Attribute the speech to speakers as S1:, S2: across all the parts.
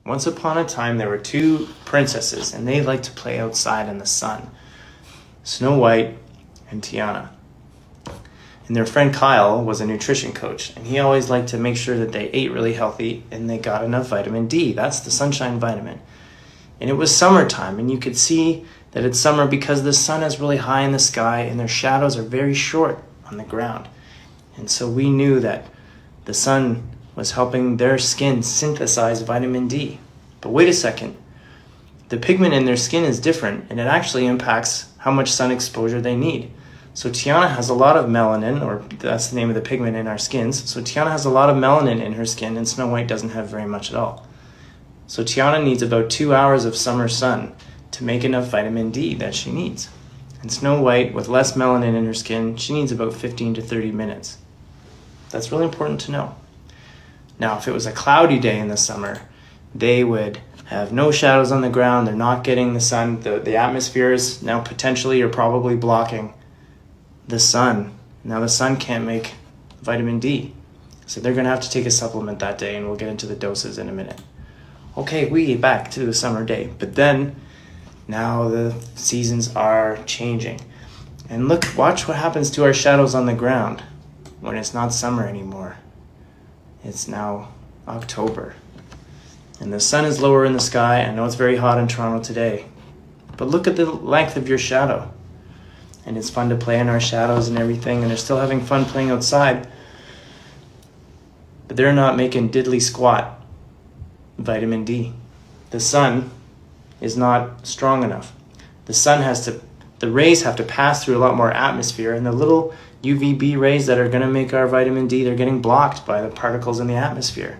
S1: Once upon a time, there were two princesses, and they liked to play outside in the sun. Snow White and Tiana. And their friend Kyle was a nutrition coach, and he always liked to make sure that they ate really healthy and they got enough vitamin D. That's the sunshine vitamin. And it was summertime, and you could see that it's summer because the sun is really high in the sky and their shadows are very short on the ground. And so we knew that the sun was helping their skin synthesize vitamin D. But wait a second, the pigment in their skin is different, and it actually impacts how much sun exposure they need. So Tiana has a lot of melanin, or that's the name of the pigment in our skins. So Tiana has a lot of melanin in her skin, and Snow White doesn't have very much at all. So Tiana needs about 2 hours of summer sun to make enough vitamin D that she needs. And Snow White, with less melanin in her skin, she needs about 15 to 30 minutes. That's really important to know. Now, if it was a cloudy day in the summer, they would have no shadows on the ground. They're not getting the sun. The atmosphere is now potentially or probably blocking the sun. Now the sun can't make vitamin D. So they're going to have to take a supplement that day, and we'll get into the doses in a minute. Okay, we back to the summer day. But then, now the seasons are changing. And look, watch what happens to our shadows on the ground when it's not summer anymore. It's now October. And the sun is lower in the sky. I know it's very hot in Toronto today. But look at the length of your shadow. And it's fun to play in our shadows and everything. And they're still having fun playing outside. But they're not making diddly squat vitamin D. The sun is not strong enough. The rays have to pass through a lot more atmosphere, and the little UVB rays that are going to make our vitamin D, they're getting blocked by the particles in the atmosphere.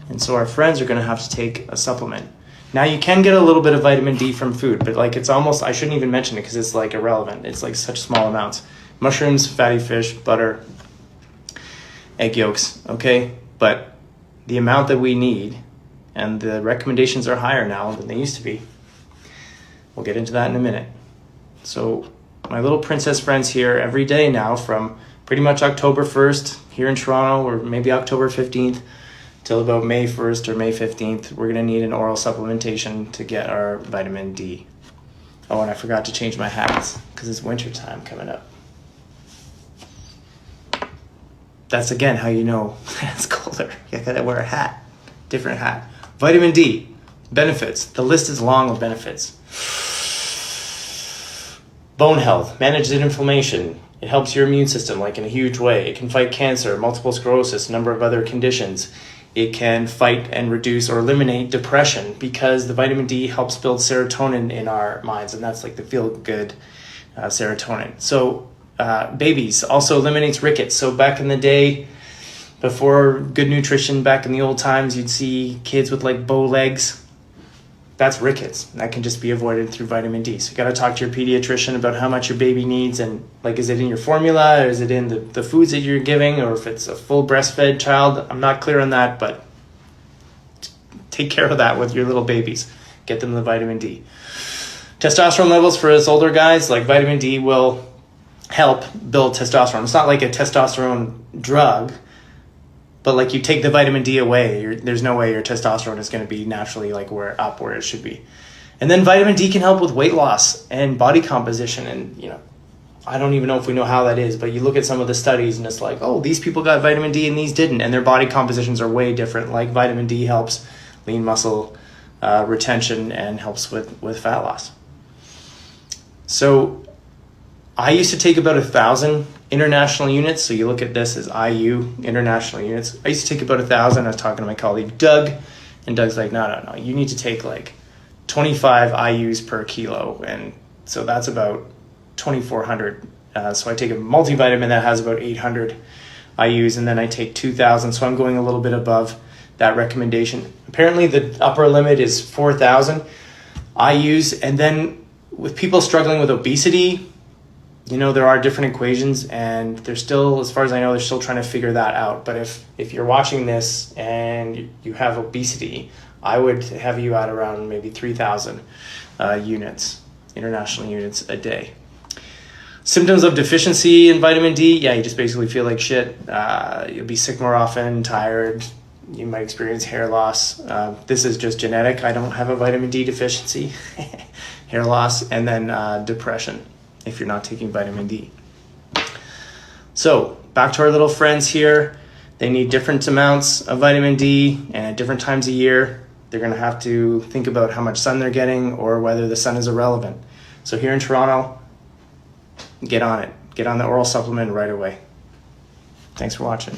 S1: And so our friends are going to have to take a supplement. Now you can get a little bit of vitamin D from food, but like it's almost, I shouldn't even mention it because it's like irrelevant. It's like such small amounts. Mushrooms, fatty fish, butter, egg yolks, okay? But the amount that we need, and the recommendations are higher now than they used to be. We'll get into that in a minute. So my little princess friends here every day now from pretty much October 1st here in Toronto, or maybe October 15th till about May 1st or May 15th, we're going to need an oral supplementation to get our vitamin D. Oh, and I forgot to change my hats because it's winter time coming up. That's again how you know it's colder. You gotta wear a hat, different hat. Vitamin D, benefits. The list is long of benefits. Bone health, manages inflammation. It helps your immune system like in a huge way. It can fight cancer, multiple sclerosis, a number of other conditions. It can fight and reduce or eliminate depression because the vitamin D helps build serotonin in our minds, and that's like the feel-good serotonin. So babies also eliminates rickets. So back in the day, before good nutrition, back in the old times, you'd see kids with like bow legs. That's rickets. And that can just be avoided through vitamin D. So you got to talk to your pediatrician about how much your baby needs, and like, is it in your formula, or is it in the foods that you're giving, or if it's a full breastfed child. I'm not clear on that, but take care of that with your little babies. Get them the vitamin D. Testosterone levels for us older guys, like vitamin D will help build testosterone. It's not like a testosterone drug, but like you take the vitamin D away, there's no way your testosterone is going to be naturally like where it should be. And then vitamin D can help with weight loss and body composition. And, you know, I don't even know if we know how that is, but you look at some of the studies and it's like, oh, these people got vitamin D and these didn't. And their body compositions are way different. Like vitamin D helps lean muscle retention and helps with fat loss. So I used to take about 1,000 international units. So you look at this as IU, international units. I used to take about 1,000. I was talking to my colleague, Doug, and Doug's like, no, you need to take like 25 IUs per kilo. And so that's about 2,400. So I take a multivitamin that has about 800 IUs, and then I take 2,000. So I'm going a little bit above that recommendation. Apparently the upper limit is 4,000 IUs. And then with people struggling with obesity, you know, there are different equations, and they're still, as far as I know, they're still trying to figure that out. But if you're watching this and you have obesity, I would have you at around maybe 3,000 units, international units a day. Symptoms of deficiency in vitamin D, yeah, you just basically feel like shit. You'll be sick more often, tired, You might experience hair loss. This is just genetic. I don't have a vitamin D deficiency. Hair loss, and then depression if you're not taking vitamin D. So back to our little friends here. They need different amounts of vitamin D and at different times a year. They're going to have to think about how much sun they're getting or whether the sun is irrelevant. So here in Toronto, get on it. Get on the oral supplement right away. Thanks for watching.